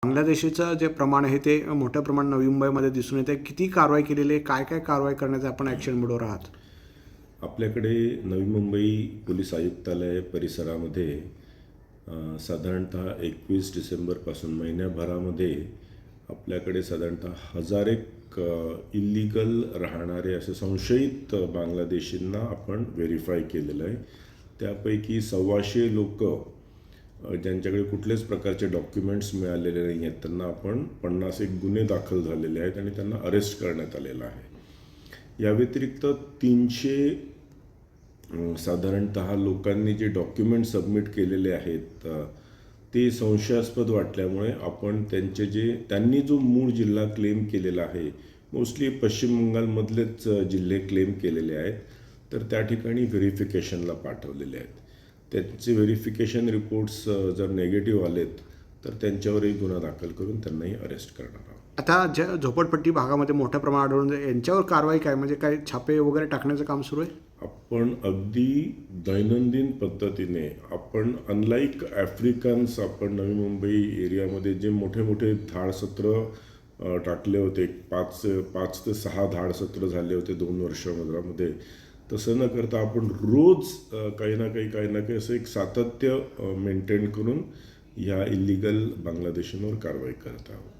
बांगलादेशीचं जे प्रमाण आहे ते मोठ्या प्रमाणात नवी मुंबईमध्ये दिसून येते. किती कारवाई केलेली आहे, काय काय कारवाई करण्याचं आपण ॲक्शन मोडवर आहात? आपल्याकडे नवी मुंबई पोलीस आयुक्तालय परिसरामध्ये साधारणतः 21 डिसेंबरपासून महिन्याभरामध्ये आपल्याकडे साधारणतः 1000 इल्लीगल राहणारे असे संशयित बांगलादेशींना आपण व्हेरीफाय केलेलं आहे. त्यापैकी 125 लोक ज्यांच्याकडे कुठल्याच प्रकारचे डॉक्युमेंट्स मिळालेले नाही आहेत त्यांना आपण 51 गुन्हे दाखल झालेले आहेत आणि त्यांना अरेस्ट करण्यात आलेलं आहे. या व्यतिरिक्त 300 साधारणतः लोकांनी जे डॉक्युमेंट सबमिट केलेले आहेत ते संशयास्पद वाटल्यामुळे आपण त्यांनी जो मूळ जिल्हा क्लेम केलेला आहे, मोस्टली पश्चिम बंगालमधलेच जिल्हे क्लेम केलेले आहेत, तर त्या ठिकाणी व्हेरिफिकेशनला पाठवलेले आहेत. त्यांचे व्हेरिफिकेशन रिपोर्ट्स जर नेगेटिव्ह आलेत तर त्यांच्यावरही गुन्हा दाखल करून त्यांनाही अरेस्ट करणार आहोत. आता ज्या झोपडपट्टी भागामध्ये मोठ्या प्रमाणात आढळून यांच्यावर कारवाई काय, म्हणजे काय छापे वगैरे टाकण्याचं काम सुरू आहे? आपण अगदी दैनंदिन पद्धतीने आपण अनलाईक आफ्रिकन्स आपण नवी मुंबई एरियामध्ये जे मोठे मोठे धाडसत्र टाकले होते, 5 ते 6 धाडसत्र झाले होते 2 वर्षामध्ये, तसं न करता आपण रोज काही ना काही असं एक सातत्य मेंटेन करून ह्या इल्लीगल बांगलादेशींवर कारवाई करत आहोत.